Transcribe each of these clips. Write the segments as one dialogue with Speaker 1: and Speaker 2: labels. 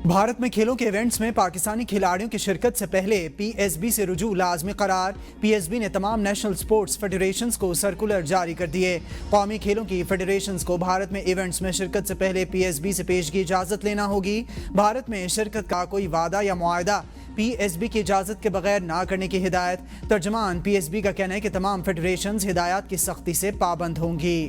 Speaker 1: भारत में खेलों के इवेंट्स में पाकिस्तानी खिलाड़ियों की शिरकत से पहले पीएसबी से रुजू लाजमी करार। पीएसबी ने तमाम नेशनल स्पोर्ट्स फेडरेशंस को सर्कुलर जारी कर दिए। कौमी खेलों की फेडरेशंस को भारत में इवेंट्स में शिरकत से पहले पीएसबी से पेशगी इजाज़त लेना होगी। भारत में शिरकत का कोई वादा या मुआहदा पीएसबी की इजाज़त के बगैर ना करने की हिदायत। तर्जमान पीएसबी का कहना है कि तमाम फेडरेशंस हिदायत की सख्ती से पाबंद होंगी।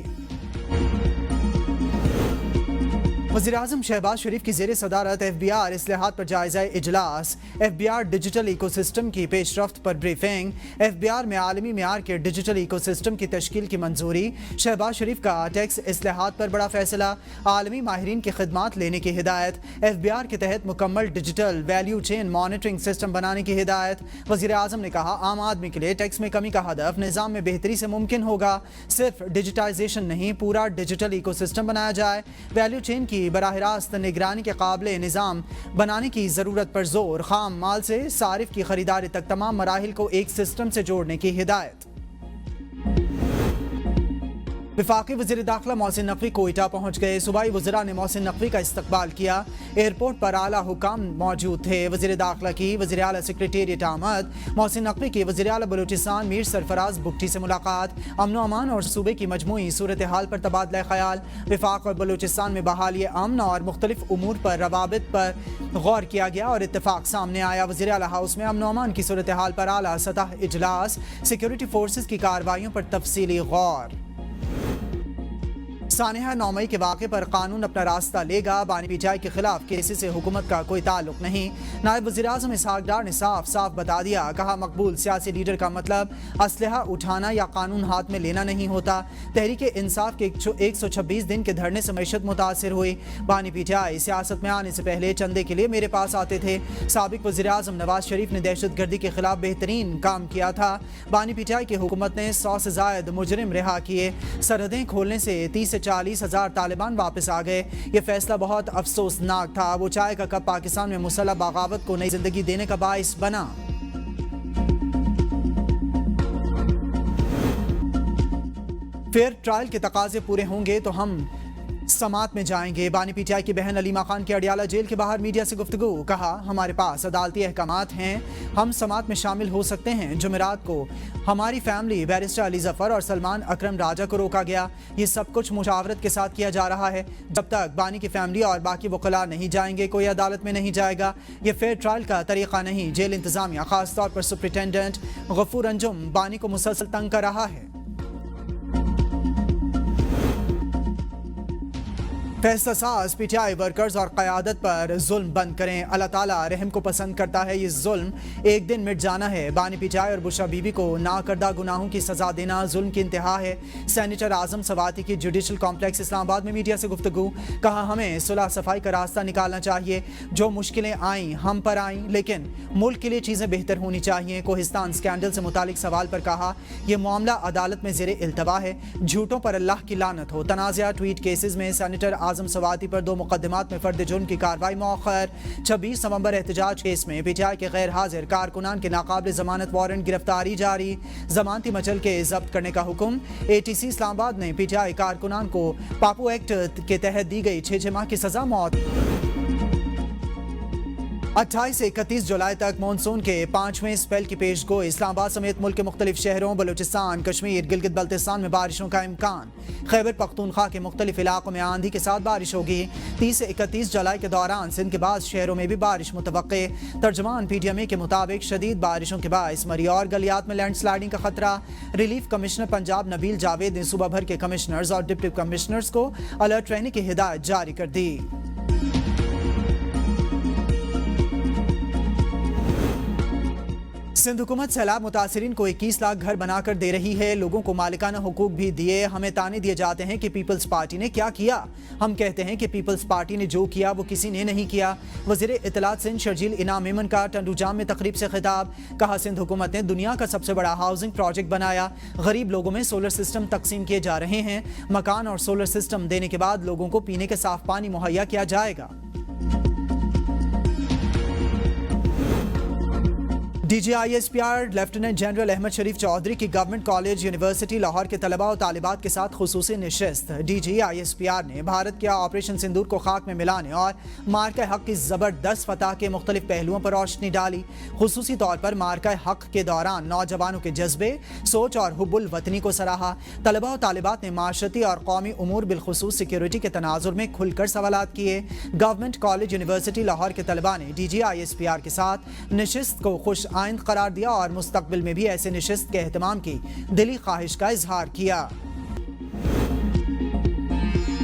Speaker 1: वज़ीर-ए-आज़म शहबाज शरीफ की ज़ेर सदारत एफबीआर इस्लाहात पर जायज़ा इजलास। एफबीआर डिजिटल इकोसिस्टम की पेशरफ्त पर ब्रीफिंग। एफबीआर में आलमी मेयार के डिजिटल इकोसिस्टम की तश्कील की मंजूरी। शहबाज शरीफ का टैक्स इस्लाहात पर बड़ा फैसला। आलमी माहिरीन की खिदमात लेने की हिदायत। एफबीआर के तहत मुकम्मल digital value chain monitoring system बनाने की हिदायत। वज़ीर-ए-आज़म ने कहा, आम आदमी के लिए टैक्स में कमी का हदफ निज़ाम में बेहतरी से मुमकिन होगा। सिर्फ डिजिटाइजेशन नहीं, पूरा डिजिटल इकोसिस्टम बनाया जाए। वैल्यू चेन की बराह रास्त निगरानी के काबिल निज़ाम बनाने की ज़रूरत पर जोर। खाम माल से सारिफ की खरीदारी तक तमाम मराहिल को एक सिस्टम से जोड़ने की हिदायत। वफाकी वज़ीर दाखिला मोहसिन नकवी कोयटा पहुँच गए। सूबाई वज़रा ने मोहसिन नकवी का इस्तकबाल किया। एयरपोर्ट पर आला हुकाम मौजूद थे। वज़ीर दाखिला की वज़ीर आला सेक्रेटेरिएट आमद। मोहसिन नकवी की वज़ीर आला बलूचिस्तान मीर सरफराज बुगटी से मुलाकात। अमन व अमान और सूबे की मजमूई सूरत हाल पर तबादला ख्याल। वफाक और बलूचिस्तान में बहाली अमन और मुख्तलिफ उमूर पर रवाबित पर गौर किया गया और इत्तफाक सामने आया। वज़ीर आला हाउस में अमन व अमान की सूरत हाल पर आला सतह इजलास। सिक्योरिटी फोर्सेज की कार्रवाइयों पर तफसीली गौर। सानिहा 9 मई के वाक़े पर कानून अपना रास्ता लेगा। बानी पीटीआई के खिलाफ केसी से हुकूमत का कोई ताल्लुक नहीं। नायब वज़ीर-ए-आज़म इसहाक डार ने साफ साफ बता दिया। कहा, मकबूल सियासी लीडर का मतलब असलहा उठाना या कानून हाथ में लेना नहीं होता। तहरीक इंसाफ के 126 दिन के धरने से मईशत मुतासर हुई। बानी पीटीआई सियासत में आने से पहले चंदे के लिए मेरे पास आते थे। साबिक वज़ीर-ए-आज़म नवाज शरीफ ने दहशत गर्दी के खिलाफ बेहतरीन काम किया था। बानी पीटीआई की हुकूमत ने 100 से ज़ायद मुजरिम रिहा किए। सरहदें खोलने से 30 से 40 हज़ार तालिबान वापस आ गए। ये फैसला बहुत अफसोसनाक था। वो चाय का कप पाकिस्तान में मुसल्लह बगावत को नई जिंदगी देने का बाइस बना। फेयर ट्रायल के तकाजे पूरे होंगे तो हम समात में जाएंगे। बानी पीटीआई की बहन अलीमा खान की अडियाला जेल के बाहर मीडिया से गुफ्तगू। कहा, हमारे पास अदालती अहकामात हैं, हम समात में शामिल हो सकते हैं। जुमेरात को हमारी फैमिली बैरिस्टर अली जफर और सलमान अकरम राजा को रोका गया। ये सब कुछ मुशावरत के साथ किया जा रहा है। जब तक बानी की फैमिली और बाकी वकला नहीं जाएंगे, कोई अदालत में नहीं जाएगा। ये फेयर ट्रायल का तरीका नहीं। जेल इंतजामिया खासतौर पर सुप्रिटेंडेंट गफूर अंजुम बानी को मुसलसल तंग कर रहा है। फैसला साज पीटीआई वर्कर्स और क़यादत पर जुल्म बंद करें। अल्लाह ताला रहम को पसंद करता है। ये जुल्म एक दिन मिट जाना है। बानी पीटीआई और बुशरा बीबी को नाकर्दा गुनाहों की सजा देना जुल्म की इंतहा है। सेनेटर आजम सवाती की जुडिशल कॉम्प्लेक्स इस्लामाबाद में मीडिया से गुफ्तगू। कहा, हमें सुलह सफाई का रास्ता निकालना चाहिए। जो मुश्किलें आईं हम पर आईं, लेकिन मुल्क के लिए चीज़ें बेहतर होनी चाहिए। कोहिस्तान स्कैंडल से मुतालिक सवाल पर कहा, यह मामला अदालत में ज़ेरे इल्तवा है। झूठों पर अल्लाह की लानत हो। तनाज़ा ट्वीट केसेस में सेनेटर आजम सवाती पर 2 मुकदमात में फर्द जुर्म की कार्रवाई मौखर। 26 नवंबर एहतजाज केस में पीटीआई के गैर हाजिर कारकुनान के नाकाबिल जमानत वारंट गिरफ्तारी जारी। जमानती मचल के जब्त करने का हुक्म। एटीसी इस्लामाबाद ने पीटीआई कारकुनान को पापू एक्ट के तहत दी गई 6 माह की सजा मौत। 28 से 31 जुलाई तक मानसून के 5वें स्पेल की पेशगोई। इस्लामाबाद समेत मुल्क के मुख्तलिफ शहरों बलूचिस्तान, कश्मीर, गिलगित बल्तिस्तान में बारिशों का इम्कान। खैबर पख्तूनख्वा के मुख्तलिफ इलाकों में आंधी के साथ बारिश होगी। 30 से 31 जुलाई के दौरान सिंध के बाद शहरों में भी बारिश मुतवक्के। तर्जमान पीटीएमए के मुताबिक शदीद बारिशों के बायस मरी और गलियात में लैंडस्लाइडिंग का खतरा। रिलीफ कमिश्नर पंजाब नबील जावेद ने सूबा भर के कमिश्नर्स और डिप्टी कमिश्नर्स को अलर्ट रहने की हिदायत जारी कर दी। सिंध हुकूमत सैलाब मुतासरीन को 21 लाख घर बनाकर दे रही है। लोगों को मालिकाना हुकूक भी दिए। हमें ताने दिए जाते हैं कि पीपल्स पार्टी ने क्या किया। हम कहते हैं कि पीपल्स पार्टी ने जो किया वो किसी ने नहीं किया। वज़ीर इत्तलात सिंध शर्जील इनाम मेमन का टंडूजाम में तकरीब से खिताब। कहा, सिंध हुकूमत ने दुनिया का सबसे बड़ा हाउसिंग प्रोजेक्ट बनाया। गरीब लोगों में सोलर सिस्टम तकसीम किए जा रहे हैं। मकान और सोलर सिस्टम देने के बाद लोगों को पीने के साफ पानी मुहैया किया जाएगा। D G I S P R lieutenant general Ahmed Sharif Chaudhry کی گورنمنٹ کالج یونیورسٹی لاہور کے طلباء و طالبات کے ساتھ خصوصی نشست۔ D G I S P R نے بھارت کیا آپریشن سندور کو خاک میں ملانے اور مارکہ حق کی زبردست فتح کے مختلف پہلوؤں پر روشنی ڈالی۔ خصوصی طور پر مارکہ حق کے دوران نوجوانوں کے جذبے، سوچ اور حب الوطنی کو سراہا۔ طلباء و طالبات نے معاشرتی اور قومی امور بالخصوص سیکیورٹی کے تناظر میں کھل کر سوالات کیے۔ گورنمنٹ کالج یونیورسٹی لاہور کے طلباء نے D G I S P R کے ساتھ نشست کو خوش آئند قرار دیا اور مستقبل میں بھی ایسے نشست کے اہتمام کی دلی خواہش کا اظہار کیا۔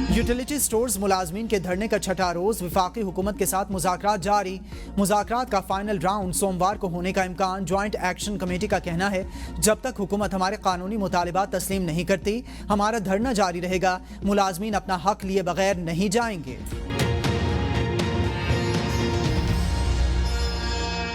Speaker 1: یوٹیلیٹی سٹورز ملازمین کے دھرنے کا چھٹا روز، وفاقی حکومت کے ساتھ مذاکرات جاری۔ مذاکرات کا فائنل راؤنڈ سوموار کو ہونے کا امکان۔ جوائنٹ ایکشن کمیٹی کا کہنا ہے جب تک حکومت ہمارے قانونی مطالبات تسلیم نہیں کرتی ہمارا دھرنا جاری رہے گا۔ ملازمین اپنا حق لیے بغیر نہیں جائیں گے۔